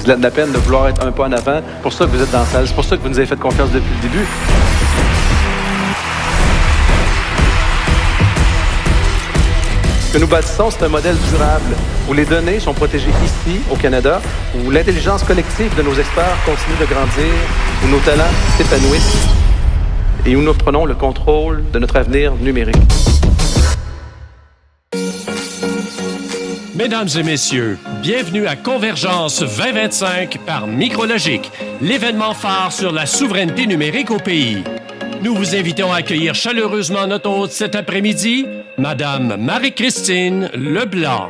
c'est de la peine de vouloir être un pas en avant. C'est pour ça que vous êtes dans la salle. C'est pour ça que vous nous avez fait confiance depuis le début. Ce que nous bâtissons, c'est un modèle durable où les données sont protégées ici, au Canada, où l'intelligence collective de nos experts continue de grandir, où nos talents s'épanouissent et où nous prenons le contrôle de notre avenir numérique. Mesdames et messieurs, bienvenue à Convergence 2025 par Micrologique, l'événement phare sur la souveraineté numérique au pays. Nous vous invitons à accueillir chaleureusement notre hôte cet après-midi, Madame Marie-Christine Leblanc.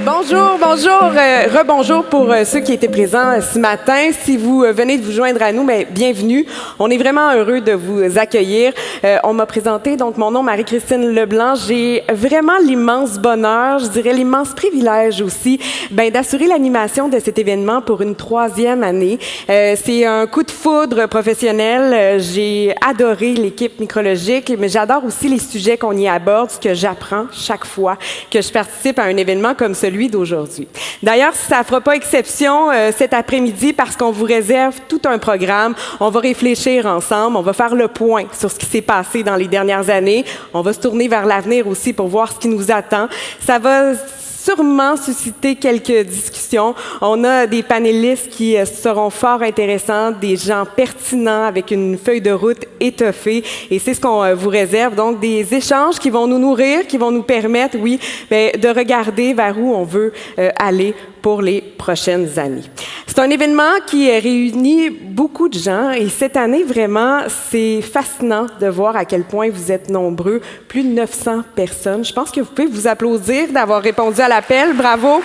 Bonjour, rebonjour pour ceux qui étaient présents ce matin. Si vous venez de vous joindre à nous, bienvenue. On est vraiment heureux de vous accueillir. On m'a présenté, donc mon nom, Marie-Christine Leblanc. J'ai vraiment l'immense bonheur, je dirais l'immense privilège aussi, d'assurer l'animation de cet événement pour une 3e année. C'est un coup de foudre professionnel. J'ai adoré l'équipe micrologique, mais j'adore aussi les sujets qu'on y aborde, ce que j'apprends chaque fois que je participe à un événement comme celui d'aujourd'hui. D'ailleurs, ça ne fera pas exception cet après-midi parce qu'on vous réserve tout un programme. On va réfléchir ensemble, on va faire le point sur ce qui s'est passé dans les dernières années. On va se tourner vers l'avenir aussi pour voir ce qui nous attend. Ça va sûrement susciter quelques discussions. On a des panélistes qui seront fort intéressants, des gens pertinents avec une feuille de route étoffée et c'est ce qu'on vous réserve. Donc, des échanges qui vont nous nourrir, qui vont nous permettre, de regarder vers où on veut aller pour les prochaines années. C'est un événement qui réunit beaucoup de gens et cette année, vraiment, c'est fascinant de voir à quel point vous êtes nombreux, plus de 900 personnes. Je pense que vous pouvez vous applaudir d'avoir répondu à l'appel. Bravo!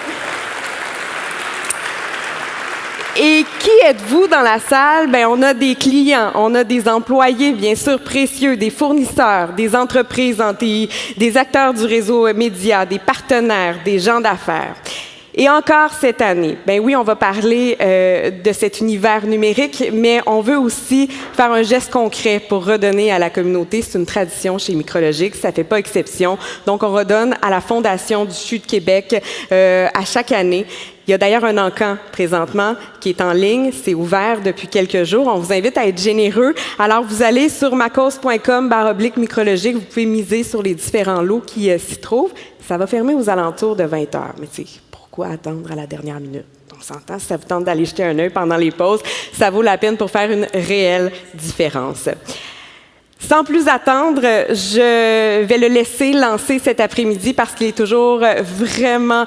Et qui êtes-vous dans la salle? On a des clients, on a des employés, bien sûr, précieux, des fournisseurs, des entreprises en TI, des acteurs du réseau média, des partenaires, des gens d'affaires. Et encore cette année, on va parler de cet univers numérique, mais on veut aussi faire un geste concret pour redonner à la communauté. C'est une tradition chez Micrologique, ça ne fait pas exception. Donc, on redonne à la Fondation du CHU de Québec à chaque année. Il y a d'ailleurs un encan présentement qui est en ligne. C'est ouvert depuis quelques jours. On vous invite à être généreux. Alors, vous allez sur macause.com/micrologique. Vous pouvez miser sur les différents lots qui s'y trouvent. Ça va fermer aux alentours de 20 heures. Mais pourquoi attendre à la dernière minute? On s'entend, si ça vous tente d'aller jeter un œil pendant les pauses, ça vaut la peine pour faire une réelle différence. Sans plus attendre, je vais le laisser lancer cet après-midi parce qu'il est toujours vraiment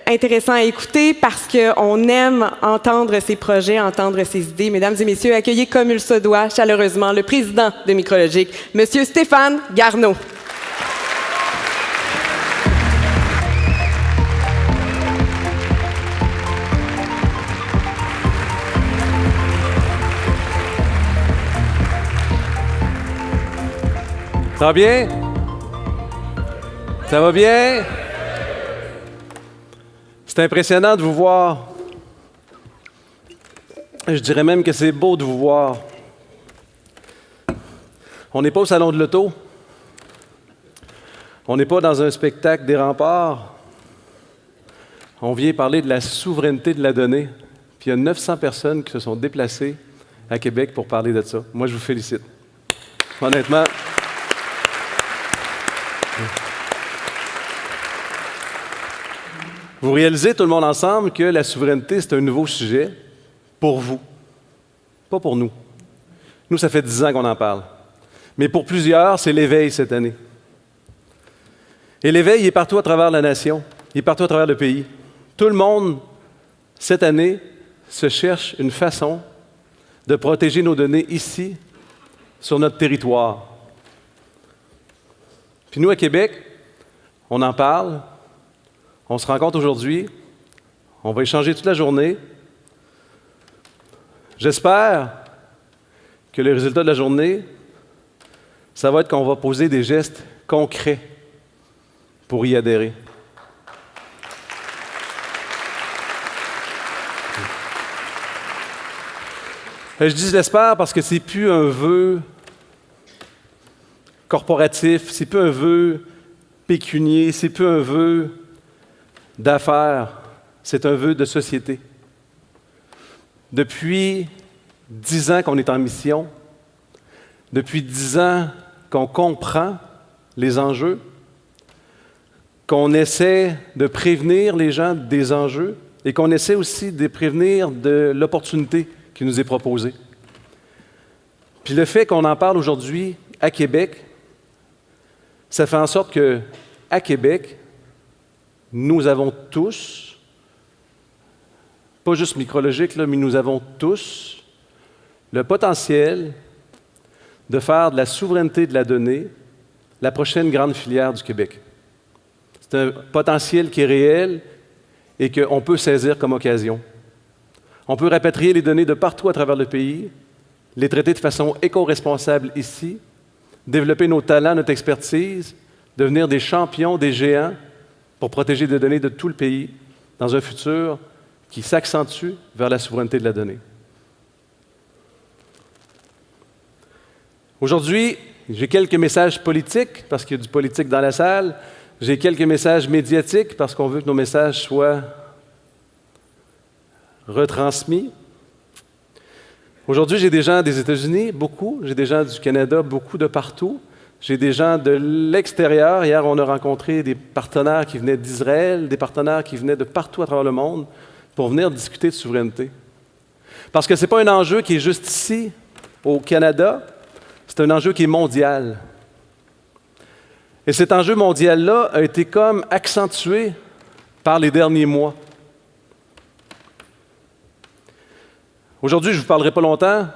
intéressant à écouter, parce qu'on aime entendre ses projets, entendre ses idées. Mesdames et messieurs, accueillez comme il se doit chaleureusement le président de Micrologique, Monsieur Stéphane Garneau. Ça va bien? Ça va bien? C'est impressionnant de vous voir. Je dirais même que c'est beau de vous voir. On n'est pas au Salon de l'Auto. On n'est pas dans un spectacle des remparts. On vient parler de la souveraineté de la donnée. Puis il y a 900 personnes qui se sont déplacées à Québec pour parler de ça. Moi, je vous félicite. Honnêtement. Vous réalisez tout le monde ensemble que la souveraineté, c'est un nouveau sujet pour vous, pas pour nous. Nous, ça fait 10 ans qu'on en parle. Mais pour plusieurs, c'est l'éveil cette année. Et l'éveil, il est partout à travers la nation, il est partout à travers le pays. Tout le monde, cette année, se cherche une façon de protéger nos données ici, sur notre territoire. Puis nous, à Québec, on en parle. On se rencontre aujourd'hui, on va échanger toute la journée. J'espère que le résultat de la journée, ça va être qu'on va poser des gestes concrets pour y adhérer. Je dis je l'espère parce que c'est plus un vœu corporatif, c'est plus un vœu pécunier, c'est plus un vœu d'affaires. c'est un vœu de société. Depuis 10 ans qu'on est en mission, depuis 10 ans qu'on comprend les enjeux, qu'on essaie de prévenir les gens des enjeux et qu'on essaie aussi de prévenir de l'opportunité qui nous est proposée. Puis le fait qu'on en parle aujourd'hui à Québec, ça fait en sorte qu'à Québec, nous avons tous, pas juste Micrologique, là, mais nous avons tous le potentiel de faire de la souveraineté de la donnée la prochaine grande filière du Québec. C'est un potentiel qui est réel et qu'on peut saisir comme occasion. On peut rapatrier les données de partout à travers le pays, les traiter de façon éco-responsable ici, développer nos talents, notre expertise, devenir des champions, des géants pour protéger des données de tout le pays dans un futur qui s'accentue vers la souveraineté de la donnée. Aujourd'hui, j'ai quelques messages politiques, parce qu'il y a du politique dans la salle. J'ai quelques messages médiatiques, parce qu'on veut que nos messages soient retransmis. Aujourd'hui, j'ai des gens des États-Unis, beaucoup. J'ai des gens du Canada, beaucoup de partout. J'ai des gens de l'extérieur. Hier, on a rencontré des partenaires qui venaient d'Israël, des partenaires qui venaient de partout à travers le monde pour venir discuter de souveraineté. Parce que ce n'est pas un enjeu qui est juste ici, au Canada, c'est un enjeu qui est mondial. Et cet enjeu mondial-là a été comme accentué par les derniers mois. Aujourd'hui, je ne vous parlerai pas longtemps.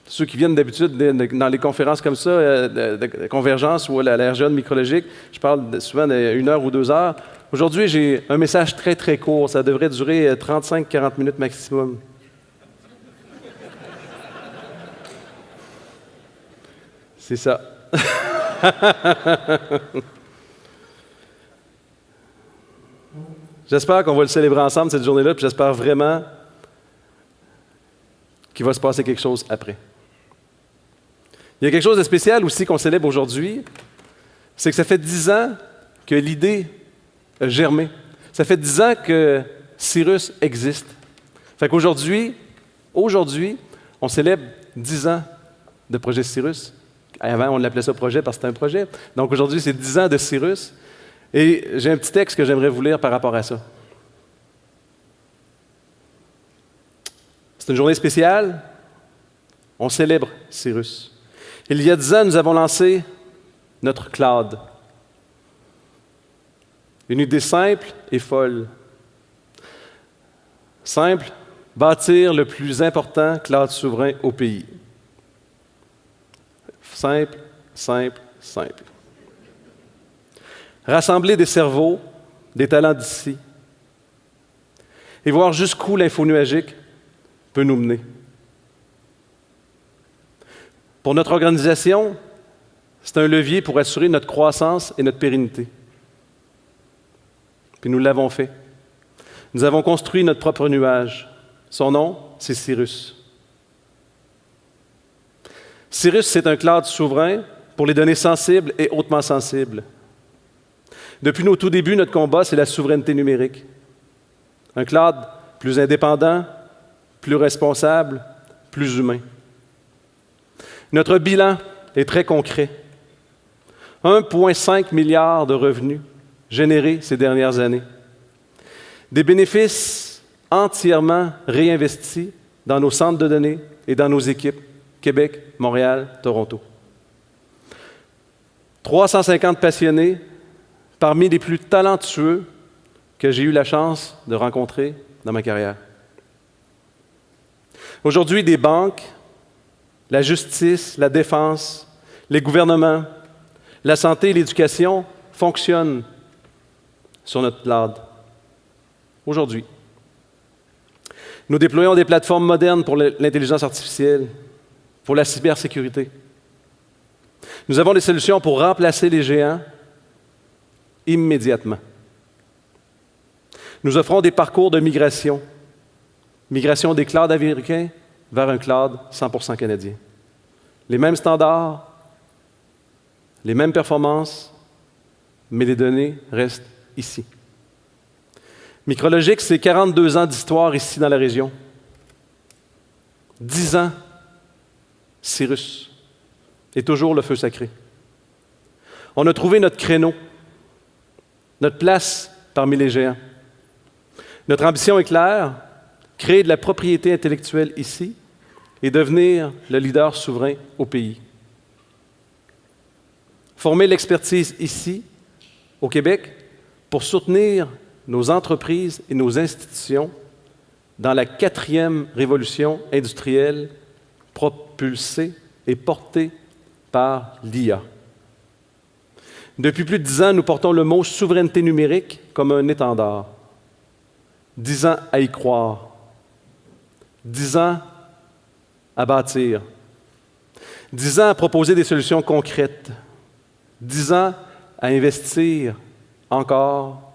Ceux qui viennent d'habitude dans les conférences comme ça, de convergence ou à la RGA de micrologique, je parle souvent d'1 heure ou 2 heures. Aujourd'hui, j'ai un message très, très court. Ça devrait durer 35-40 minutes maximum. C'est ça. J'espère qu'on va le célébrer ensemble cette journée-là, puis j'espère vraiment qu'il va se passer quelque chose après. Il y a quelque chose de spécial aussi qu'on célèbre aujourd'hui, c'est que ça fait 10 ans que l'idée a germé. Ça fait 10 ans que Cyrus existe. Fait qu'aujourd'hui, on célèbre 10 ans de projet Cyrus. Avant, on l'appelait ça projet parce que c'était un projet. Donc aujourd'hui, c'est 10 ans de Cyrus. Et j'ai un petit texte que j'aimerais vous lire par rapport à ça. C'est une journée spéciale. On célèbre Cyrus. Il y a 10 ans, nous avons lancé notre cloud. Une idée simple et folle. Simple, bâtir le plus important cloud souverain au pays. Simple, simple, simple. Rassembler des cerveaux, des talents d'ici, et voir jusqu'où l'info nuagique peut nous mener. Pour notre organisation, c'est un levier pour assurer notre croissance et notre pérennité. Puis nous l'avons fait. Nous avons construit notre propre nuage. Son nom, c'est Cyrus. Cyrus, c'est un cloud souverain pour les données sensibles et hautement sensibles. Depuis nos tout débuts, notre combat, c'est la souveraineté numérique. Un cloud plus indépendant, plus responsable, plus humain. Notre bilan est très concret. 1,5 milliard de revenus générés ces dernières années. Des bénéfices entièrement réinvestis dans nos centres de données et dans nos équipes. Québec, Montréal, Toronto. 350 passionnés, parmi les plus talentueux que j'ai eu la chance de rencontrer dans ma carrière. Aujourd'hui, des banques, la justice, la défense, les gouvernements, la santé et l'éducation fonctionnent sur notre cloud. Aujourd'hui. Nous déployons des plateformes modernes pour l'intelligence artificielle, pour la cybersécurité. Nous avons des solutions pour remplacer les géants immédiatement. Nous offrons des parcours de migration des clouds américains vers un cloud 100% canadien. Les mêmes standards, les mêmes performances, mais les données restent ici. Micrologique, c'est 42 ans d'histoire ici dans la région. 10 ans, Cyrus. Et toujours le feu sacré. On a trouvé notre créneau, notre place parmi les géants. Notre ambition est claire, créer de la propriété intellectuelle ici et devenir le leader souverain au pays. Former l'expertise ici, au Québec, pour soutenir nos entreprises et nos institutions dans la 4e révolution industrielle propulsée et portée par l'IA. Depuis plus de 10 ans, nous portons le mot « souveraineté numérique » comme un étendard. 10 ans à y croire. 10 ans à bâtir. 10 ans à proposer des solutions concrètes. 10 ans à investir encore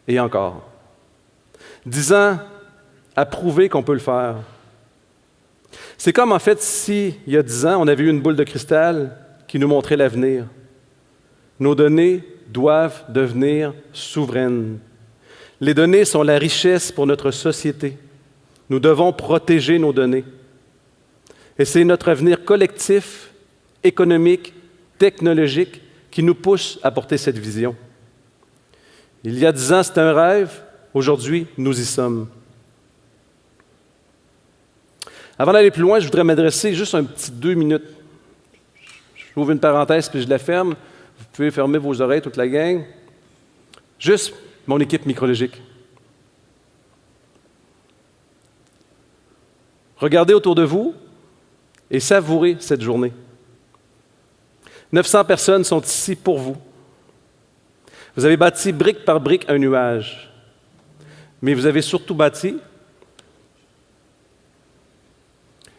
et encore. 10 ans à prouver qu'on peut le faire. C'est comme, en fait, si, il y a 10 ans, on avait eu une boule de cristal qui nous montrait l'avenir. Nos données doivent devenir souveraines. Les données sont la richesse pour notre société. Nous devons protéger nos données. Et c'est notre avenir collectif, économique, technologique qui nous pousse à porter cette vision. Il y a 10 ans, c'était un rêve. Aujourd'hui, nous y sommes. Avant d'aller plus loin, je voudrais m'adresser juste un petit 2 minutes. J'ouvre une parenthèse puis je la ferme. Vous pouvez fermer vos oreilles, toute la gang. Juste mon équipe micrologique. Regardez autour de vous et savourez cette journée. 900 personnes sont ici pour vous. Vous avez bâti brique par brique un nuage. Mais vous avez surtout bâti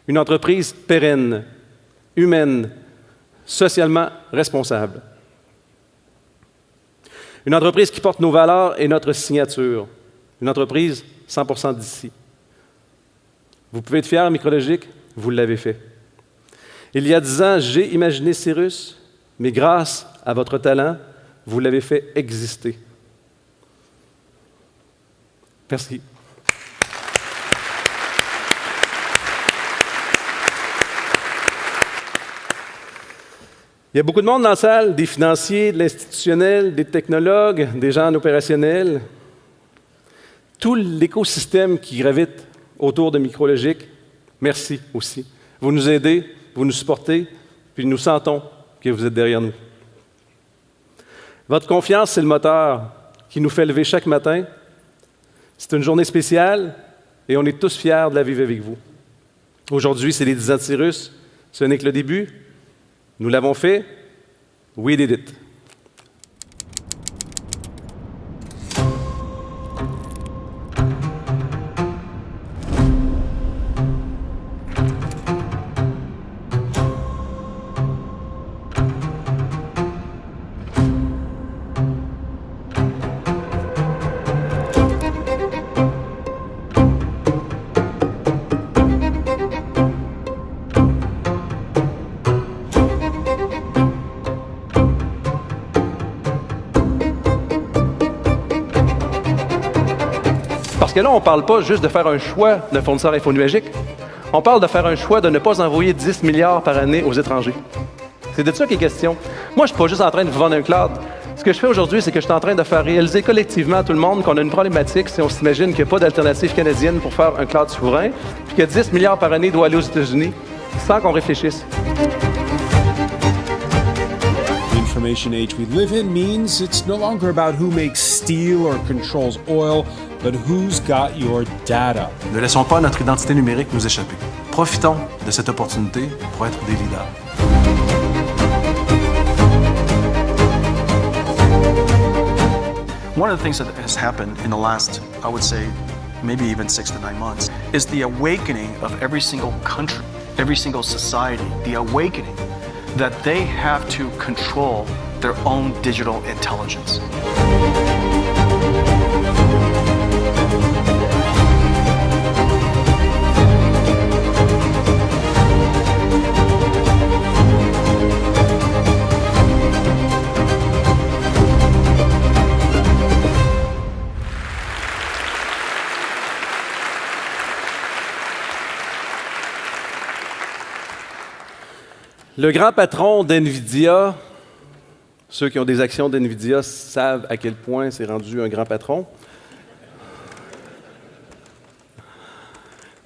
une entreprise pérenne, humaine, socialement responsable. Une entreprise qui porte nos valeurs et notre signature. Une entreprise 100% d'ici. Vous pouvez être fiers, Micrologique, vous l'avez fait. Il y a 10 ans, j'ai imaginé Cyrus, mais grâce à votre talent, vous l'avez fait exister. Merci. Il y a beaucoup de monde dans la salle, des financiers, de l'institutionnel, des technologues, des gens en opérationnel. Tout l'écosystème qui gravite autour de Micrologique, merci aussi. Vous nous aidez, vous nous supportez, puis nous sentons que vous êtes derrière nous. Votre confiance, c'est le moteur qui nous fait lever chaque matin. C'est une journée spéciale et on est tous fiers de la vivre avec vous. Aujourd'hui, c'est les 10 ans de Cyrus. Ce n'est que le début. Nous l'avons fait. We did it. Parce que là, on ne parle pas juste de faire un choix d'un fournisseur infonuagique. On parle de faire un choix de ne pas envoyer 10 milliards par année aux étrangers. C'est de ça qu'il est question. Moi, je ne suis pas juste en train de vous vendre un cloud. Ce que je fais aujourd'hui, c'est que je suis en train de faire réaliser collectivement à tout le monde qu'on a une problématique si on s'imagine qu'il n'y a pas d'alternative canadienne pour faire un cloud souverain, puis que 10 milliards par année doit aller aux États-Unis, sans qu'on réfléchisse. The information age we live in means it's no longer about who makes steel or controls oil, but who's got your data. Ne laissons pas notre identité numérique nous échapper. Profitons de cette opportunité pour être des leaders. One of the things that has happened in the last, I would say, maybe even 6 to 9 months, is the awakening of every single country, every single society, the awakening that they have to control their own digital intelligence. Le grand patron d'NVIDIA, ceux qui ont des actions d'NVIDIA savent à quel point c'est rendu un grand patron.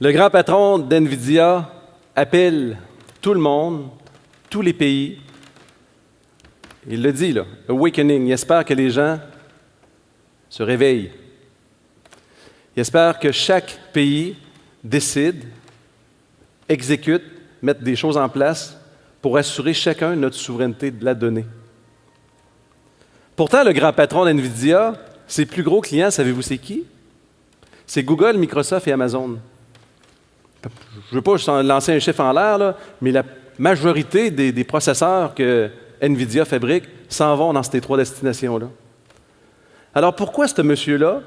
Le grand patron d'NVIDIA appelle tout le monde, tous les pays. Il le dit, là, awakening. Il espère que les gens se réveillent. Il espère que chaque pays décide, exécute, mette des choses en place pour assurer chacun notre souveraineté de la donnée. Pourtant, le grand patron d'NVIDIA, ses plus gros clients, savez-vous c'est qui? C'est Google, Microsoft et Amazon. Je ne veux pas lancer un chiffre en l'air, là, mais la majorité des processeurs que NVIDIA fabrique s'en vont dans ces trois destinations-là. Alors pourquoi ce monsieur-là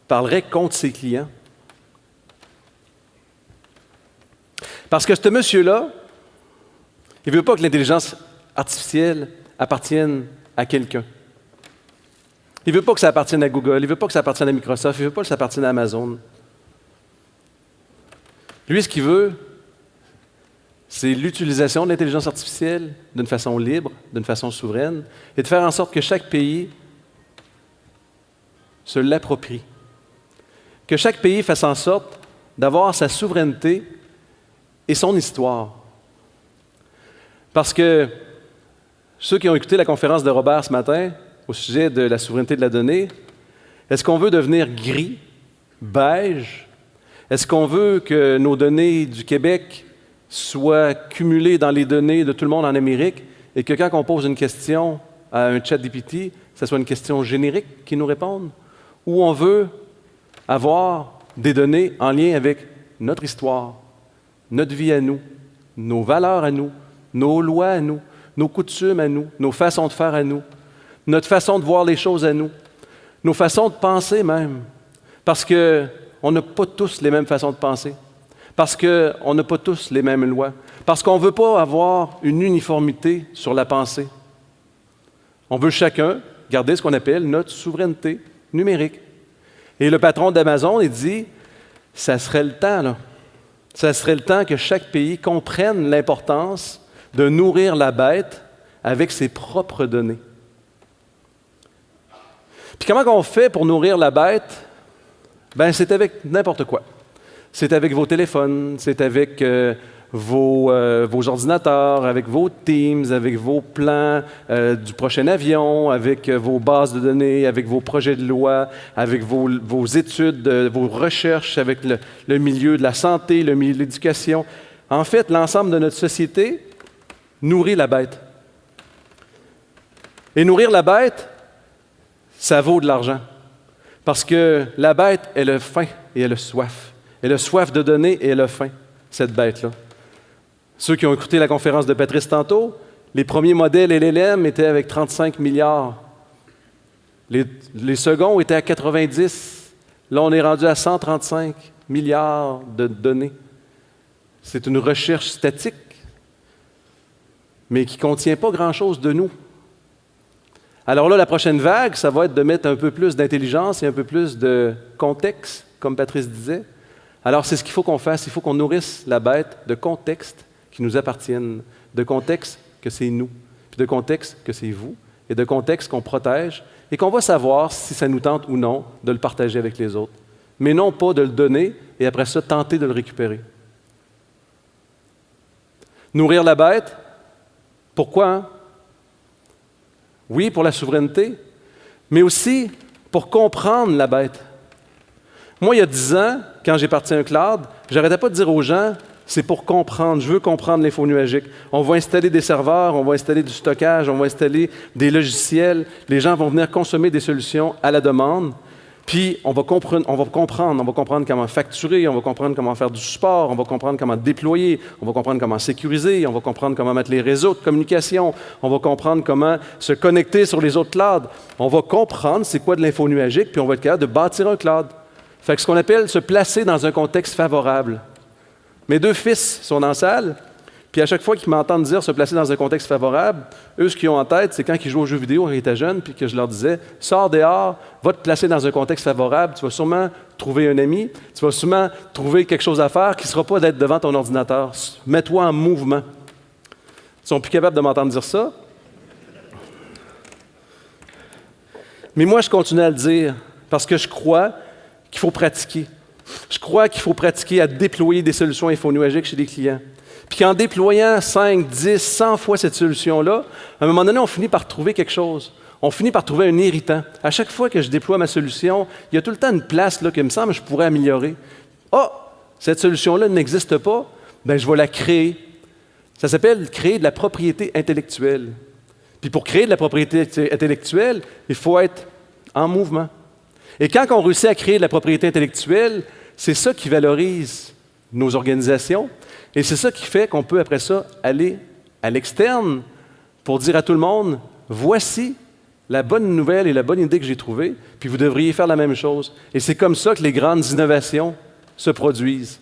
parlerait contre ses clients? Parce que ce monsieur-là, il ne veut pas que l'intelligence artificielle appartienne à quelqu'un. Il ne veut pas que ça appartienne à Google, il ne veut pas que ça appartienne à Microsoft, il ne veut pas que ça appartienne à Amazon. Lui, ce qu'il veut, c'est l'utilisation de l'intelligence artificielle d'une façon libre, d'une façon souveraine, et de faire en sorte que chaque pays se l'approprie. Que chaque pays fasse en sorte d'avoir sa souveraineté et son histoire. Parce que ceux qui ont écouté la conférence de Robert ce matin au sujet de la souveraineté de la donnée, est-ce qu'on veut devenir gris, beige? Est-ce qu'on veut que nos données du Québec soient cumulées dans les données de tout le monde en Amérique et que quand on pose une question à un ChatGPT, ce soit une question générique qui nous réponde? Ou on veut avoir des données en lien avec notre histoire, notre vie à nous, nos valeurs à nous, nos lois à nous, nos coutumes à nous, nos façons de faire à nous, notre façon de voir les choses à nous, nos façons de penser même. Parce qu'on n'a pas tous les mêmes façons de penser. Parce qu'on n'a pas tous les mêmes lois. Parce qu'on ne veut pas avoir une uniformité sur la pensée. On veut chacun garder ce qu'on appelle notre souveraineté numérique. Et le patron d'Amazon, il dit, ça serait le temps, là. Ça serait le temps que chaque pays comprenne l'importance de nourrir la bête avec ses propres données. Puis comment on fait pour nourrir la bête? Ben, c'est avec n'importe quoi. C'est avec vos téléphones, c'est avec vos ordinateurs, avec vos Teams, avec vos plans du prochain avion, avec vos bases de données, avec vos projets de loi, avec vos études, vos recherches, avec le milieu de la santé, le milieu de l'éducation. En fait, l'ensemble de notre société nourrit la bête. Et nourrir la bête, ça vaut de l'argent. Parce que la bête, elle a faim et elle a soif. Elle a soif de donner et elle a faim, cette bête-là. Ceux qui ont écouté la conférence de Patrice tantôt, les premiers modèles LLM étaient avec 35 milliards. Les seconds étaient à 90. Là, on est rendu à 135 milliards de données. C'est une recherche statique, mais qui ne contient pas grand-chose de nous. Alors là, la prochaine vague, ça va être de mettre un peu plus d'intelligence et un peu plus de contexte, comme Patrice disait. Alors, c'est ce qu'il faut qu'on fasse. Il faut qu'on nourrisse la bête de contextes qui nous appartiennent, de contextes que c'est nous, puis de contextes que c'est vous, et de contextes qu'on protège et qu'on va savoir si ça nous tente ou non de le partager avec les autres. Mais non pas de le donner et après ça, tenter de le récupérer. Nourrir la bête, pourquoi? Hein? Oui, pour la souveraineté, mais aussi pour comprendre la bête. Moi, il y a 10 ans, quand j'ai parti un cloud, je n'arrêtais pas de dire aux gens, c'est pour comprendre, je veux comprendre l'info nuagique. On va installer des serveurs, on va installer du stockage, on va installer des logiciels. Les gens vont venir consommer des solutions à la demande. Puis, on va comprendre comment facturer, on va comprendre comment faire du support, on va comprendre comment déployer, on va comprendre comment sécuriser, on va comprendre comment mettre les réseaux de communication, on va comprendre comment se connecter sur les autres clouds. On va comprendre c'est quoi de l'info nuagique, puis on va être capable de bâtir un cloud. Fait que ce qu'on appelle se placer dans un contexte favorable. Mes 2 fils sont dans la salle, puis à chaque fois qu'ils m'entendent dire se placer dans un contexte favorable, eux, ce qu'ils ont en tête, c'est quand ils jouent aux jeux vidéo quand ils étaient jeunes, puis que je leur disais, sors dehors, va te placer dans un contexte favorable, tu vas sûrement trouver un ami, tu vas sûrement trouver quelque chose à faire qui ne sera pas d'être devant ton ordinateur. Mets-toi en mouvement. Ils sont plus capables de m'entendre dire ça. Mais moi, je continue à le dire parce que je crois qu'il faut pratiquer. Je crois qu'il faut pratiquer à déployer des solutions infonuagiques chez des clients. Puis qu'en déployant 5, 10, 100 fois cette solution-là, à un moment donné, on finit par trouver quelque chose. On finit par trouver un irritant. À chaque fois que je déploie ma solution, il y a tout le temps une place là, qui me semble que je pourrais améliorer. Ah, cette solution-là n'existe pas, bien, je vais la créer. Ça s'appelle créer de la propriété intellectuelle. Puis pour créer de la propriété intellectuelle, il faut être en mouvement. Et quand on réussit à créer de la propriété intellectuelle, c'est ça qui valorise nos organisations et c'est ça qui fait qu'on peut après ça aller à l'externe pour dire à tout le monde, voici la bonne nouvelle et la bonne idée que j'ai trouvée, puis vous devriez faire la même chose. Et c'est comme ça que les grandes innovations se produisent.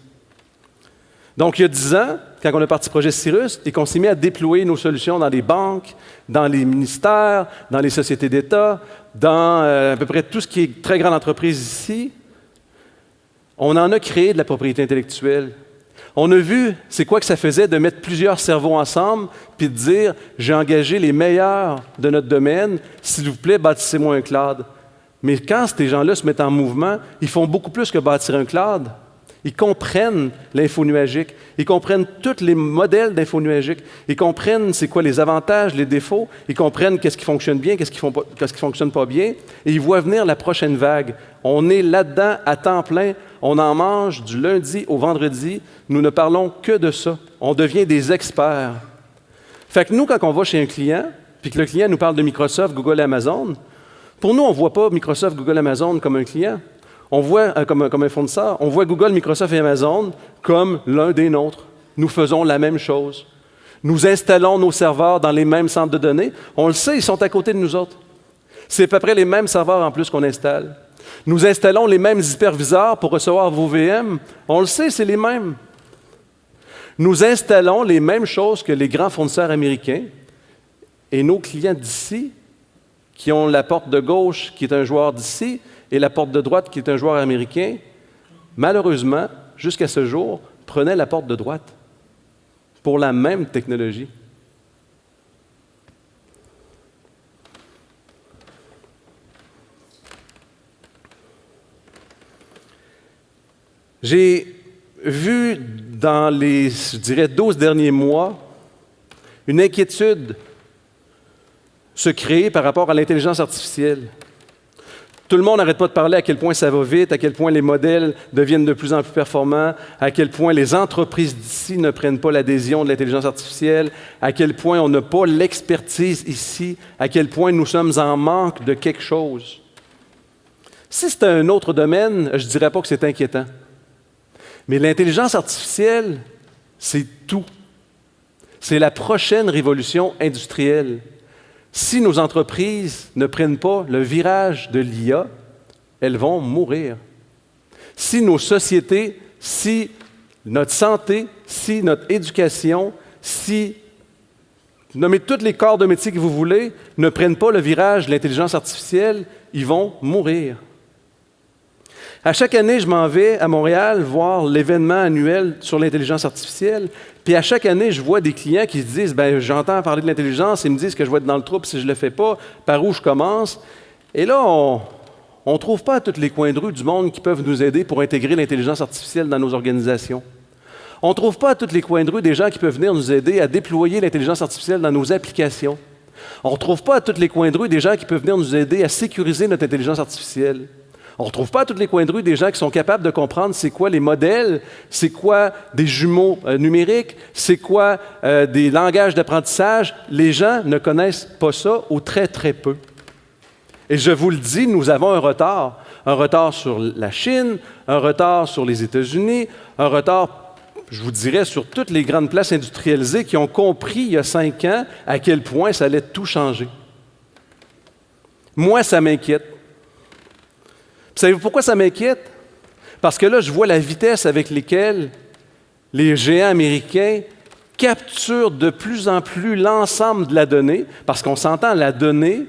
Donc, il y a 10 ans, quand on a parti Projet Cyrus et qu'on s'est mis à déployer nos solutions dans les banques, dans les ministères, dans les sociétés d'État, dans à peu près tout ce qui est très grande entreprise ici, on en a créé de la propriété intellectuelle. On a vu c'est quoi que ça faisait de mettre plusieurs cerveaux ensemble puis de dire « j'ai engagé les meilleurs de notre domaine, s'il vous plaît, bâtissez-moi un cloud ». Mais quand ces gens-là se mettent en mouvement, ils font beaucoup plus que bâtir un cloud. Ils comprennent l'infonuagique, ils comprennent tous les modèles d'infonuagique, ils comprennent c'est quoi les avantages, les défauts, ils comprennent qu'est-ce qui fonctionne bien, qu'est-ce qui ne fonctionne pas bien, et ils voient venir la prochaine vague. On est là-dedans à temps plein, on en mange du lundi au vendredi, nous ne parlons que de ça. On devient des experts. Fait que nous, quand on va chez un client, puis que le client nous parle de Microsoft, Google, Amazon, pour nous, on ne voit pas Microsoft, Google, Amazon comme un client. On voit, comme un fournisseur, on voit Google, Microsoft et Amazon comme l'un des nôtres. Nous faisons la même chose. Nous installons nos serveurs dans les mêmes centres de données. On le sait, ils sont à côté de nous autres. C'est à peu près les mêmes serveurs en plus qu'on installe. Nous installons les mêmes hyperviseurs pour recevoir vos VM. On le sait, c'est les mêmes. Nous installons les mêmes choses que les grands fournisseurs américains et nos clients d'ici, qui ont la porte de gauche, qui est un joueur d'ici, et la porte de droite, qui est un joueur américain, malheureusement, jusqu'à ce jour, prenaient la porte de droite pour la même technologie. J'ai vu dans les, je dirais, 12 derniers mois, une inquiétude se créer par rapport à l'intelligence artificielle. Tout le monde n'arrête pas de parler à quel point ça va vite, à quel point les modèles deviennent de plus en plus performants, à quel point les entreprises d'ici ne prennent pas l'adhésion de l'intelligence artificielle, à quel point on n'a pas l'expertise ici, à quel point nous sommes en manque de quelque chose. Si c'était un autre domaine, je ne dirais pas que c'est inquiétant. Mais l'intelligence artificielle, c'est tout. C'est la prochaine révolution industrielle. Si nos entreprises ne prennent pas le virage de l'IA, elles vont mourir. Si nos sociétés, si notre santé, si notre éducation, si, nommez tous les corps de métier que vous voulez, ne prennent pas le virage de l'intelligence artificielle, ils vont mourir. À chaque année, je m'en vais à Montréal voir l'événement annuel sur l'intelligence artificielle. Puis à chaque année, je vois des clients qui se disent « Bien, j'entends parler de l'intelligence, ils me disent que je vais être dans le trouble si je ne le fais pas, par où je commence? » Et là, on ne trouve pas à tous les coins de rue du monde qui peuvent nous aider pour intégrer l'intelligence artificielle dans nos organisations. On ne trouve pas à tous les coins de rue des gens qui peuvent venir nous aider à déployer l'intelligence artificielle dans nos applications. On ne retrouve pas à tous les coins de rue des gens qui peuvent venir nous aider à sécuriser notre intelligence artificielle. On ne retrouve pas à tous les coins de rue des gens qui sont capables de comprendre c'est quoi les modèles, c'est quoi des jumeaux numériques, c'est quoi des langages d'apprentissage. Les gens ne connaissent pas ça ou très, très peu. Et je vous le dis, nous avons un retard sur la Chine, un retard sur les États-Unis, un retard, je vous dirais, sur toutes les grandes places industrialisées qui ont compris il y a 5 ans à quel point ça allait tout changer. Moi, ça m'inquiète. Savez-vous pourquoi ça m'inquiète? Parce que là, je vois la vitesse avec laquelle les géants américains capturent de plus en plus l'ensemble de la donnée, parce qu'on s'entend, la donnée,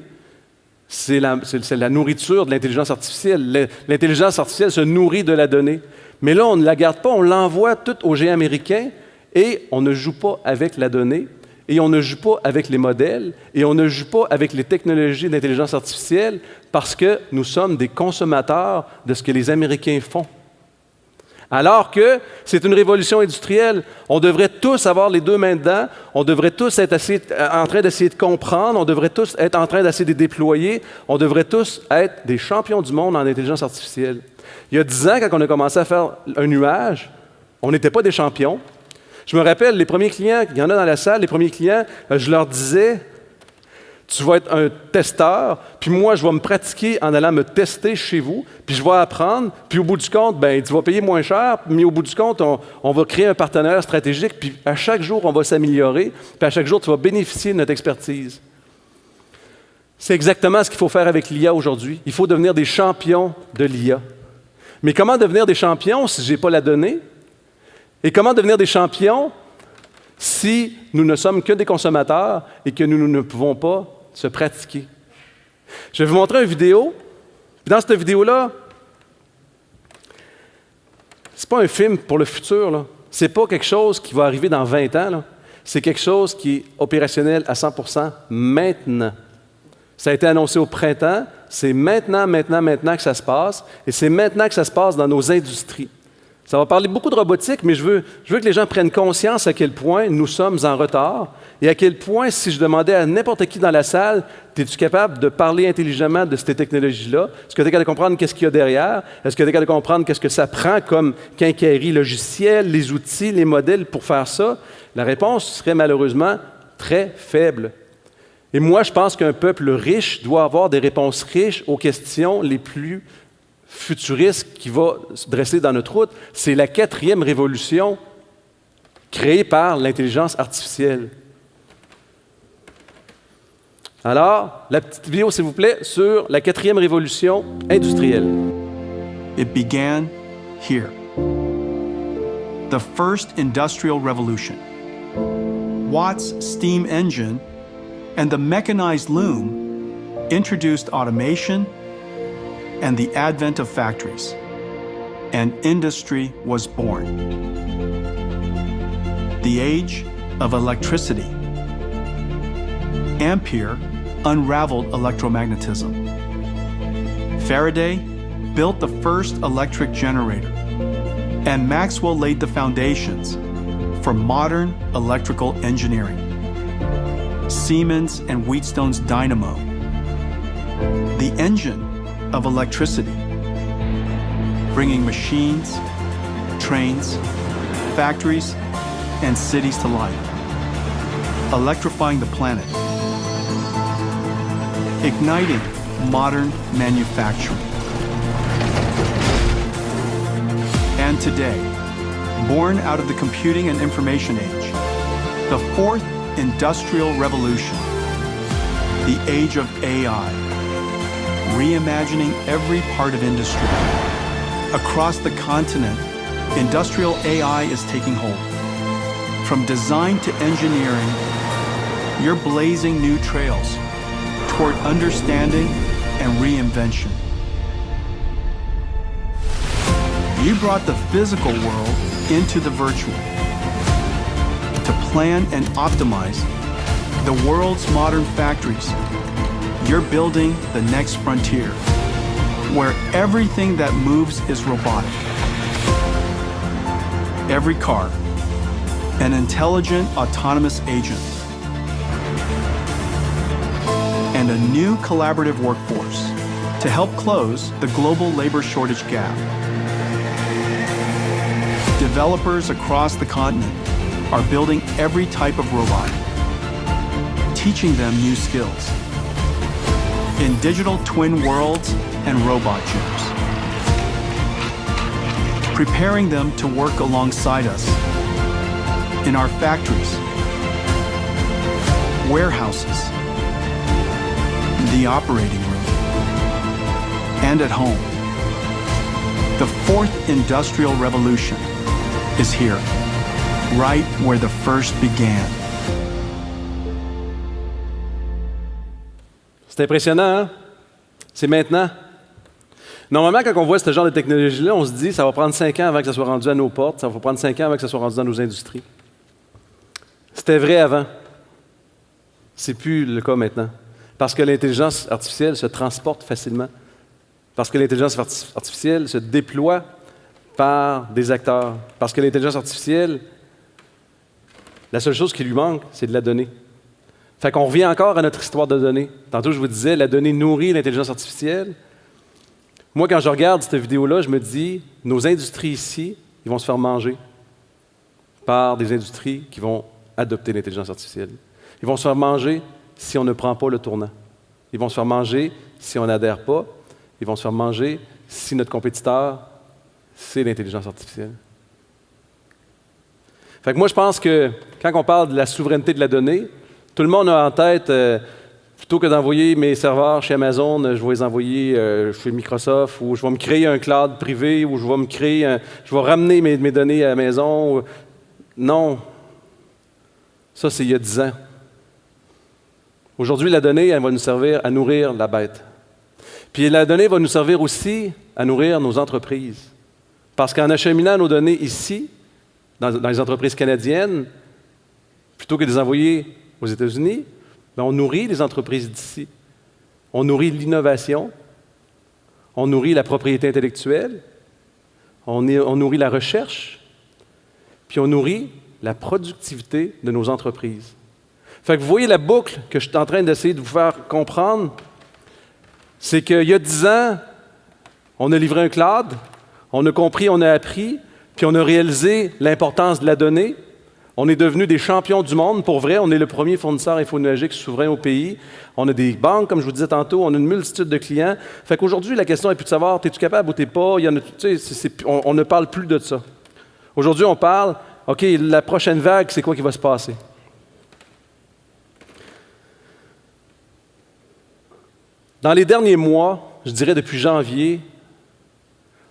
c'est la nourriture de l'intelligence artificielle. L'intelligence artificielle se nourrit de la donnée. Mais là, on ne la garde pas, on l'envoie toute aux géants américains et on ne joue pas avec la donnée. et on ne joue pas avec les modèles et on ne joue pas avec les technologies d'intelligence artificielle parce que nous sommes des consommateurs de ce que les Américains font. Alors que c'est une révolution industrielle. On devrait tous avoir les deux mains dedans, on devrait tous être en train d'essayer de comprendre, on devrait tous être en train d'essayer de déployer, on devrait tous être des champions du monde en intelligence artificielle. Il y a 10 ans, quand on a commencé à faire un nuage, on n'était pas des champions. Je me rappelle, les premiers clients, il y en a dans la salle, les premiers clients, je leur disais, tu vas être un testeur, puis moi, je vais me pratiquer en allant me tester chez vous, puis je vais apprendre, puis au bout du compte, ben, tu vas payer moins cher, mais au bout du compte, on va créer un partenaire stratégique, puis à chaque jour, on va s'améliorer, puis à chaque jour, tu vas bénéficier de notre expertise. C'est exactement ce qu'il faut faire avec l'IA aujourd'hui. Il faut devenir des champions de l'IA. Mais comment devenir des champions si je n'ai pas la donnée? Et comment devenir des champions si nous ne sommes que des consommateurs et que nous ne pouvons pas se pratiquer? Je vais vous montrer une vidéo. Dans cette vidéo-là, ce n'est pas un film pour le futur. Ce n'est pas quelque chose qui va arriver dans 20 ans. C'est quelque chose qui est opérationnel à 100% maintenant. Ça a été annoncé au printemps. C'est maintenant que ça se passe. Et c'est maintenant que ça se passe dans nos industries. Ça va parler beaucoup de robotique, mais je veux que les gens prennent conscience à quel point nous sommes en retard et à quel point, si je demandais à n'importe qui dans la salle, es-tu capable de parler intelligemment de ces technologies-là? Est-ce que tu es capable de comprendre qu'est-ce qu'il y a derrière? Est-ce que tu es capable de comprendre qu'est-ce que ça prend comme quincaillerie logicielle, les outils, les modèles pour faire ça? La réponse serait malheureusement très faible. Et moi, je pense qu'un peuple riche doit avoir des réponses riches aux questions les plus futuriste qui va se dresser dans notre route, c'est la 4e révolution créée par l'intelligence artificielle. Alors, la petite vidéo, s'il vous plaît, sur la 4e révolution industrielle. It began here. The first industrial revolution. Watt's steam engine and the mechanized loom introduced automation and the advent of factories, and industry was born. The age of electricity. Ampere unraveled electromagnetism. Faraday built the first electric generator, and Maxwell laid the foundations for modern electrical engineering. Siemens and Wheatstone's dynamo. The engine of electricity, bringing machines, trains, factories, and cities to life, electrifying the planet, igniting modern manufacturing. And today, born out of the computing and information age, the 4th industrial revolution, the age of AI, reimagining every part of industry. Across the continent, industrial AI is taking hold. From design to engineering, you're blazing new trails toward understanding and reinvention. You brought the physical world into the virtual to plan and optimize the world's modern factories. You're building the next frontier, where everything that moves is robotic. Every car, an intelligent autonomous agent, and a new collaborative workforce to help close the global labor shortage gap. Developers across the continent are building every type of robot, teaching them new skills in digital twin worlds and robot gyms, preparing them to work alongside us in our factories, warehouses, the operating room, and at home. The 4th industrial revolution is here, right where the first began. C'est impressionnant, hein? C'est maintenant. Normalement, quand on voit ce genre de technologie-là, on se dit ça va prendre 5 ans avant que ça soit rendu à nos portes, ça va prendre 5 ans avant que ça soit rendu dans nos industries. C'était vrai avant. C'est plus le cas maintenant. Parce que l'intelligence artificielle se transporte facilement. Parce que l'intelligence artificielle se déploie par des acteurs. Parce que l'intelligence artificielle, la seule chose qui lui manque, c'est de la donnée. Fait qu'on revient encore à notre histoire de données. Tantôt, je vous disais, la donnée nourrit l'intelligence artificielle. Moi, quand je regarde cette vidéo-là, je me dis, nos industries ici, ils vont se faire manger par des industries qui vont adopter l'intelligence artificielle. Ils vont se faire manger si on ne prend pas le tournant. Ils vont se faire manger si on n'adhère pas. Ils vont se faire manger si notre compétiteur, c'est l'intelligence artificielle. Fait que moi, je pense que quand on parle de la souveraineté de la donnée, tout le monde a en tête, plutôt que d'envoyer mes serveurs chez Amazon, je vais les envoyer chez Microsoft, ou je vais me créer un cloud privé, ou je vais ramener mes données à la maison. Non. Ça, c'est il y a 10 ans. Aujourd'hui, la donnée, elle va nous servir à nourrir la bête. Puis la donnée va nous servir aussi à nourrir nos entreprises. Parce qu'en acheminant nos données ici, dans les entreprises canadiennes, plutôt que de les envoyer aux États-Unis, bien, on nourrit les entreprises d'ici. On nourrit l'innovation, on nourrit la propriété intellectuelle, on nourrit la recherche, puis on nourrit la productivité de nos entreprises. Fait que vous voyez la boucle que je suis en train d'essayer de vous faire comprendre, c'est qu'il y a 10 ans, on a livré un cloud, on a compris, on a appris, puis on a réalisé l'importance de la donnée. On est devenus des champions du monde. Pour vrai, on est le premier fournisseur infonuagique souverain au pays. On a des banques, comme je vous disais tantôt, on a une multitude de clients. Fait qu'aujourd'hui, la question n'est plus de savoir, es-tu capable ou t'es pas? On ne parle plus de ça. Aujourd'hui, on parle, OK, la prochaine vague, c'est quoi qui va se passer? Dans les derniers mois, je dirais depuis janvier,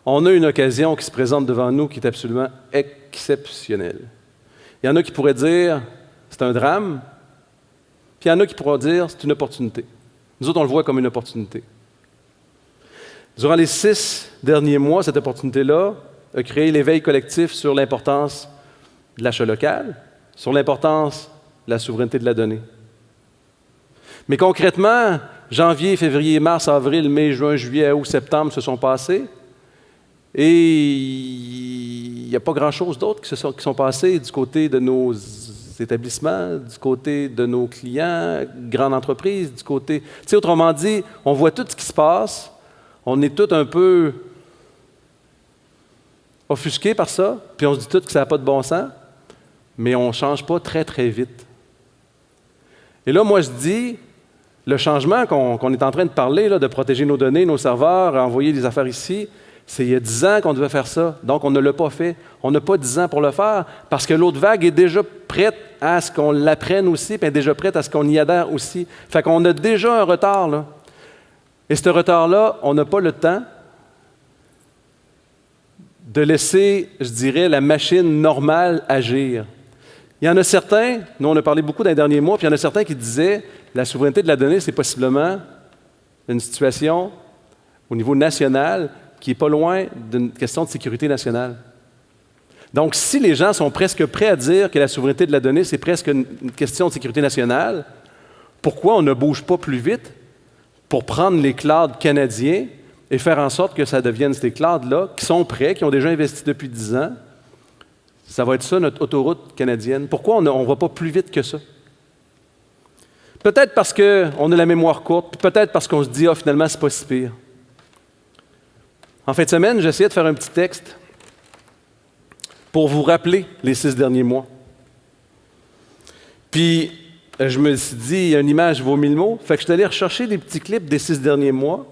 on a une occasion qui se présente devant nous qui est absolument exceptionnelle. Il y en a qui pourraient dire c'est un drame, puis il y en a qui pourraient dire c'est une opportunité. Nous autres, on le voit comme une opportunité. Durant les 6 derniers mois, cette opportunité-là a créé l'éveil collectif sur l'importance de l'achat local, sur l'importance de la souveraineté de la donnée. Mais concrètement, janvier, février, mars, avril, mai, juin, juillet, août, septembre se sont passés. Et il n'y a pas grand-chose d'autre qui sont passés du côté de nos établissements, du côté de nos clients, grandes entreprises, du côté... Tu sais, autrement dit, on voit tout ce qui se passe, on est tous un peu offusqués par ça, puis on se dit tout que ça n'a pas de bon sens, mais on ne change pas très, très vite. Et là, moi, je dis, le changement qu'on est en train de parler, là, de protéger nos données, nos serveurs, envoyer des affaires ici, c'est il y a 10 ans qu'on devait faire ça. Donc, on ne l'a pas fait. On n'a pas 10 ans pour le faire parce que l'autre vague est déjà prête à ce qu'on l'apprenne aussi, puis est déjà prête à ce qu'on y adhère aussi. Fait qu'on a déjà un retard, là. Et ce retard-là, on n'a pas le temps de laisser, je dirais, la machine normale agir. Il y en a certains, nous on a parlé beaucoup dans les derniers mois, puis il y en a certains qui disaient la souveraineté de la donnée, c'est possiblement une situation au niveau national qui n'est pas loin d'une question de sécurité nationale. Donc, si les gens sont presque prêts à dire que la souveraineté de la donnée, c'est presque une question de sécurité nationale, pourquoi on ne bouge pas plus vite pour prendre les clouds canadiens et faire en sorte que ça devienne ces clouds-là qui sont prêts, qui ont déjà investi depuis 10 ans? Ça va être ça, notre autoroute canadienne. Pourquoi on ne va pas plus vite que ça? Peut-être parce qu'on a la mémoire courte, puis peut-être parce qu'on se dit « Ah, finalement, c'est pas si pire ». En fin de semaine, j'ai essayé de faire un petit texte pour vous rappeler les 6 derniers mois. Puis, je me suis dit, une image vaut 1000 mots. Fait que je suis allé rechercher des petits clips des 6 derniers mois.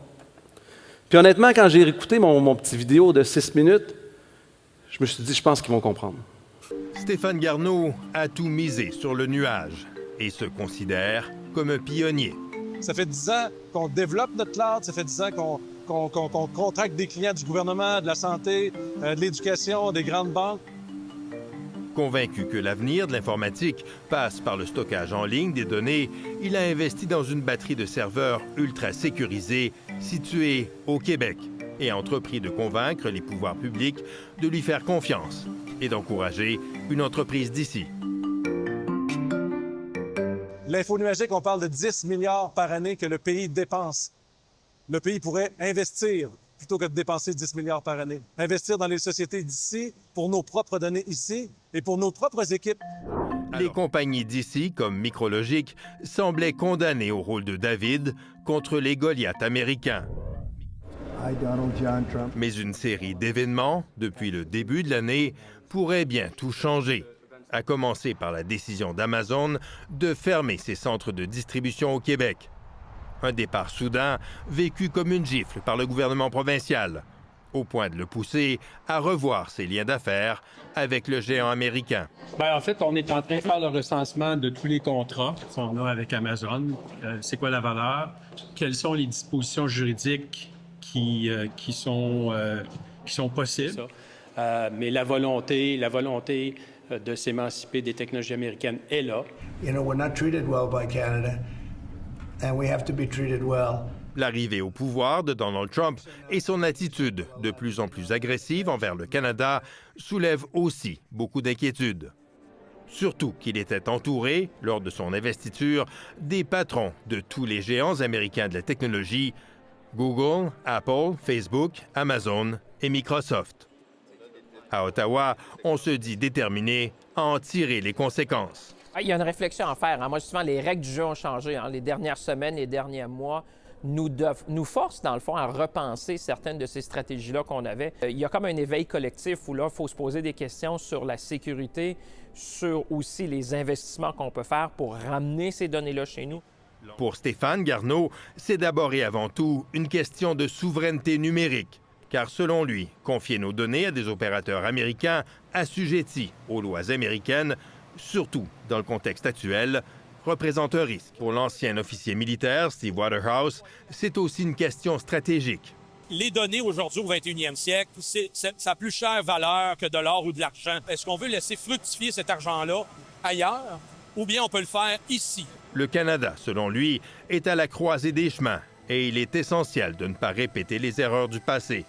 Puis honnêtement, quand j'ai réécouté mon petit vidéo de 6 minutes, je me suis dit, je pense qu'ils vont comprendre. Stéphane Garneau a tout misé sur le nuage et se considère comme un pionnier. Ça fait 10 ans qu'on développe notre cloud, ça fait 10 ans qu'on contracte des clients du gouvernement, de la santé, de l'éducation, des grandes banques. Convaincu que l'avenir de l'informatique passe par le stockage en ligne des données, il a investi dans une batterie de serveurs ultra sécurisés située au Québec et a entrepris de convaincre les pouvoirs publics de lui faire confiance et d'encourager une entreprise d'ici. L'info numérique, on parle de 10 milliards par année que le pays dépense. Le pays pourrait investir plutôt que de dépenser 10 milliards par année. Investir dans les sociétés d'ici, pour nos propres données ici et pour nos propres équipes. Les compagnies d'ici, comme Micrologic, semblaient condamnées au rôle de David contre les Goliaths américains. Mais une série d'événements, depuis le début de l'année, pourrait bien tout changer. À commencer par la décision d'Amazon de fermer ses centres de distribution au Québec. Un départ soudain vécu comme une gifle par le gouvernement provincial, au point de le pousser à revoir ses liens d'affaires avec le géant américain. Bien, en fait, on est en train de faire le recensement de tous les contrats qu'on a avec Amazon. C'est quoi la valeur? Quelles sont les dispositions juridiques qui sont possibles? Mais la volonté de s'émanciper des technologies américaines est là. You know, we're not treated well by Canada, and we have to be treated well. L'arrivée au pouvoir de Donald Trump et son attitude de plus en plus agressive envers le Canada soulèvent aussi beaucoup d'inquiétudes. Surtout qu'il était entouré, lors de son investiture, des patrons de tous les géants américains de la technologie, Google, Apple, Facebook, Amazon et Microsoft. À Ottawa, on se dit déterminé à en tirer les conséquences. Il y a une réflexion à faire. Moi, justement, les règles du jeu ont changé. Les dernières semaines, les derniers mois nous forcent, dans le fond, à repenser certaines de ces stratégies-là qu'on avait. Il y a comme un éveil collectif où là, il faut se poser des questions sur la sécurité, sur aussi les investissements qu'on peut faire pour ramener ces données-là chez nous. Pour Stéphane Garneau, c'est d'abord et avant tout une question de souveraineté numérique. Car selon lui, confier nos données à des opérateurs américains assujettis aux lois américaines, surtout dans le contexte actuel, représente un risque. Pour l'ancien officier militaire Steve Waterhouse, c'est aussi une question stratégique. Les données aujourd'hui au 21e siècle, ça a plus chère valeur que de l'or ou de l'argent. Est-ce qu'on veut laisser fructifier cet argent-là ailleurs ou bien on peut le faire ici? Le Canada, selon lui, est à la croisée des chemins et il est essentiel de ne pas répéter les erreurs du passé.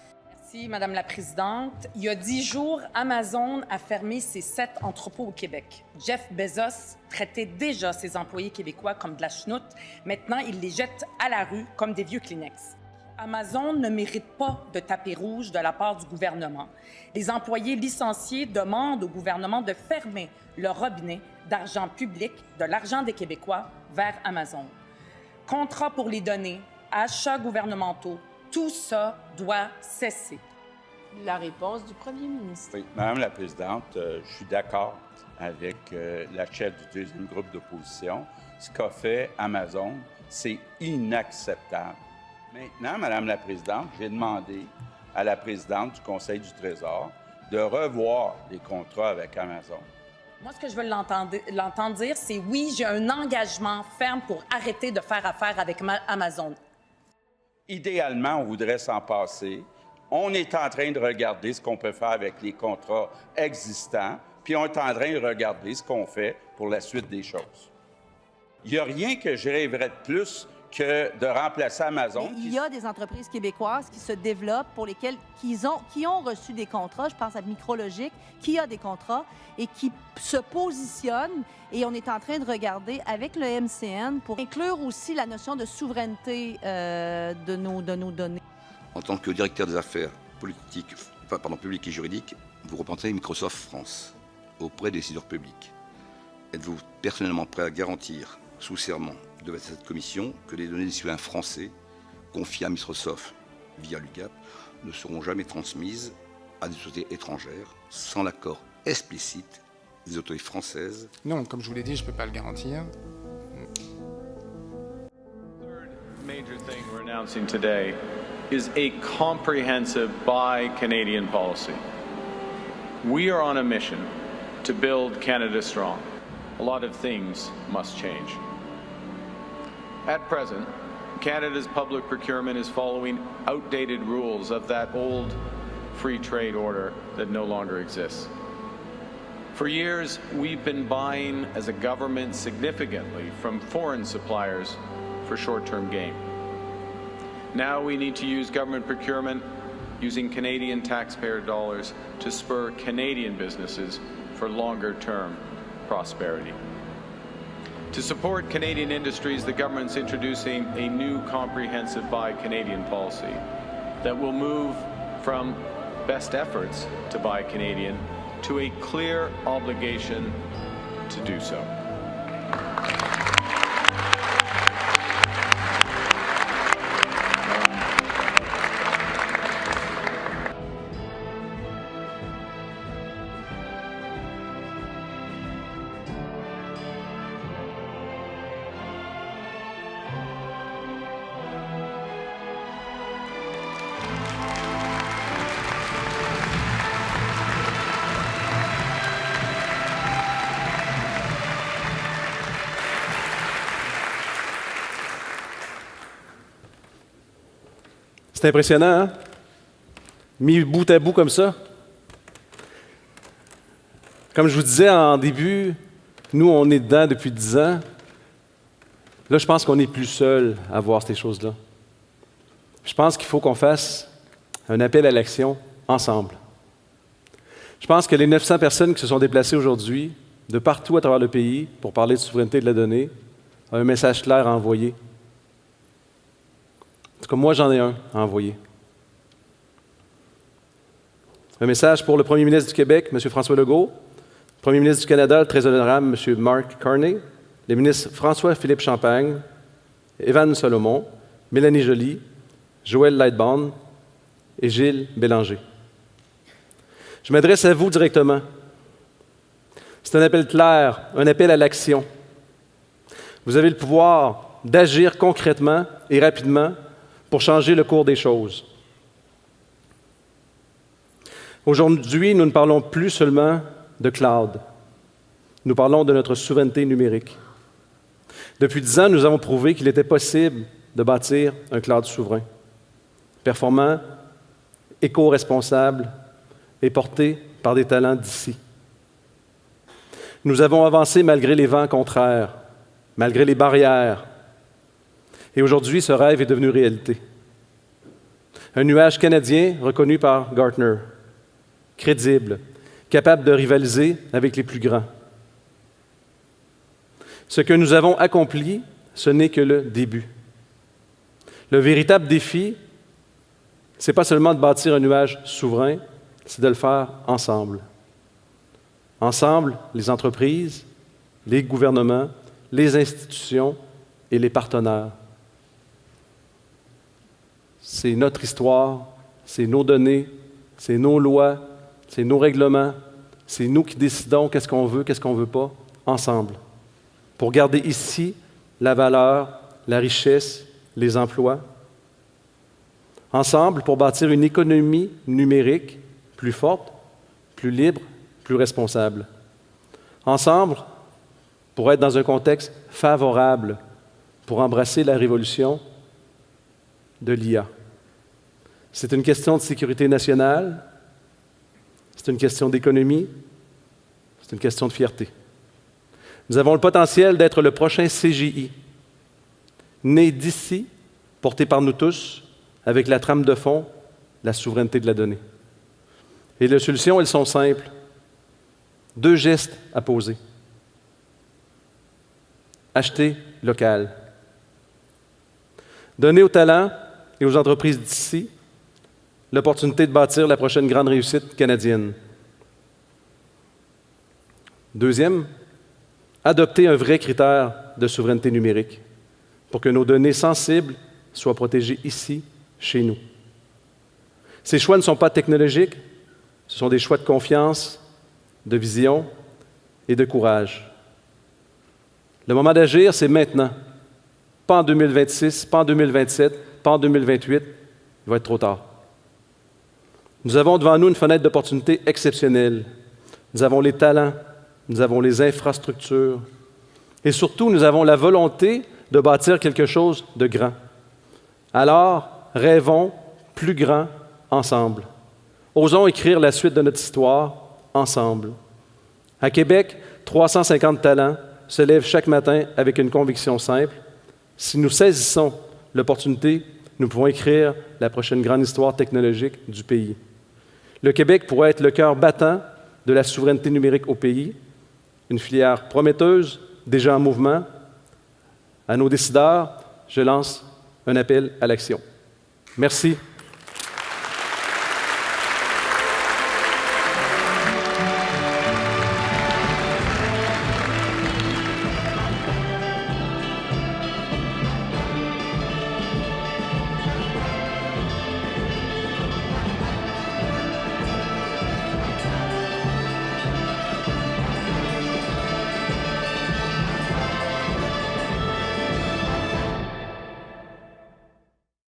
Merci, Madame la Présidente. Il y a 10 jours, Amazon a fermé ses 7 entrepôts au Québec. Jeff Bezos traitait déjà ses employés québécois comme de la chenoute. Maintenant, il les jette à la rue comme des vieux Kleenex. Amazon ne mérite pas de tapis rouge de la part du gouvernement. Les employés licenciés demandent au gouvernement de fermer le robinet d'argent public, de l'argent des Québécois, vers Amazon. Contrats pour les données, achats gouvernementaux, tout ça doit cesser. La réponse du premier ministre. Oui, Madame la Présidente, je suis d'accord avec la chef du deuxième groupe d'opposition. Ce qu'a fait Amazon, c'est inacceptable. Maintenant, Madame la Présidente, j'ai demandé à la présidente du Conseil du Trésor de revoir les contrats avec Amazon. Moi, ce que je veux l'entendre dire, c'est oui, j'ai un engagement ferme pour arrêter de faire affaire avec Amazon. Idéalement, on voudrait s'en passer. On est en train de regarder ce qu'on peut faire avec les contrats existants, puis on est en train de regarder ce qu'on fait pour la suite des choses. Il n'y a rien que je rêverais de plus que de remplacer Amazon. Il y a des entreprises québécoises qui se développent, pour lesquelles qui ont reçu des contrats. Je pense à Micrologic, qui a des contrats et qui se positionnent. Et on est en train de regarder avec le MCN pour inclure aussi la notion de souveraineté de nos données. En tant que directeur des affaires publiques et juridiques, vous représentez Microsoft France auprès des décideurs publics. Êtes-vous personnellement prêt à garantir sous serment devant cette commission que les données des citoyens français confiées à Microsoft via l'UGAP ne seront jamais transmises à des sociétés étrangères sans l'accord explicite des autorités françaises? Non, comme je vous l'ai dit, je ne peux pas le garantir. Major thing we're announcing today is a comprehensive buy Canadian policy. We are on a mission to build Canada strong. A lot of things must change. At present, Canada's public procurement is following outdated rules of that old free trade order that no longer exists. For years, we've been buying as a government significantly from foreign suppliers for short-term gain. Now we need to use government procurement using Canadian taxpayer dollars to spur Canadian businesses for longer-term prosperity. To support Canadian industries, the government's introducing a new comprehensive Buy Canadian policy that will move from best efforts to buy Canadian to a clear obligation to do so. C'est impressionnant, hein? Mis bout à bout comme ça. Comme je vous disais en début, nous, on est dedans depuis 10 ans. Là, je pense qu'on n'est plus seul à voir ces choses-là. Je pense qu'il faut qu'on fasse un appel à l'action ensemble. Je pense que les 900 personnes qui se sont déplacées aujourd'hui, de partout à travers le pays, pour parler de souveraineté de la donnée, ont un message clair à envoyer. En tout cas, moi, j'en ai un à envoyer. Un message pour le premier ministre du Québec, M. François Legault, le premier ministre du Canada, le très honorable M. Mark Carney, les ministres François-Philippe Champagne, Evan Solomon, Mélanie Joly, Joël Lightbound et Gilles Bélanger. Je m'adresse à vous directement. C'est un appel clair, un appel à l'action. Vous avez le pouvoir d'agir concrètement et rapidement pour changer le cours des choses. Aujourd'hui, nous ne parlons plus seulement de cloud. Nous parlons de notre souveraineté numérique. Depuis 10 ans, nous avons prouvé qu'il était possible de bâtir un cloud souverain, performant, éco-responsable et porté par des talents d'ici. Nous avons avancé malgré les vents contraires, malgré les barrières. Et aujourd'hui, ce rêve est devenu réalité. Un nuage canadien reconnu par Gartner, crédible, capable de rivaliser avec les plus grands. Ce que nous avons accompli, ce n'est que le début. Le véritable défi, ce n'est pas seulement de bâtir un nuage souverain, c'est de le faire ensemble. Ensemble, les entreprises, les gouvernements, les institutions et les partenaires. C'est notre histoire, c'est nos données, c'est nos lois, c'est nos règlements, c'est nous qui décidons qu'est-ce qu'on veut pas, ensemble, pour garder ici la valeur, la richesse, les emplois. Ensemble, pour bâtir une économie numérique plus forte, plus libre, plus responsable. Ensemble, pour être dans un contexte favorable, pour embrasser la révolution de l'IA. C'est une question de sécurité nationale, c'est une question d'économie, c'est une question de fierté. Nous avons le potentiel d'être le prochain CGI, né d'ici, porté par nous tous, avec la trame de fond, la souveraineté de la donnée. Et les solutions, elles sont simples. 2 gestes à poser. Acheter local. Donner aux talents et aux entreprises d'ici l'opportunité de bâtir la prochaine grande réussite canadienne. 2e, adopter un vrai critère de souveraineté numérique pour que nos données sensibles soient protégées ici, chez nous. Ces choix ne sont pas technologiques, ce sont des choix de confiance, de vision et de courage. Le moment d'agir, c'est maintenant. Pas en 2026, pas en 2027, pas en 2028. Il va être trop tard. Nous avons devant nous une fenêtre d'opportunité exceptionnelle. Nous avons les talents, nous avons les infrastructures et surtout, nous avons la volonté de bâtir quelque chose de grand. Alors, rêvons plus grand ensemble. Osons écrire la suite de notre histoire ensemble. À Québec, 350 talents se lèvent chaque matin avec une conviction simple. Si nous saisissons l'opportunité, nous pouvons écrire la prochaine grande histoire technologique du pays. Le Québec pourrait être le cœur battant de la souveraineté numérique au pays, une filière prometteuse, déjà en mouvement, À nos décideurs, je lance un appel à l'action. Merci.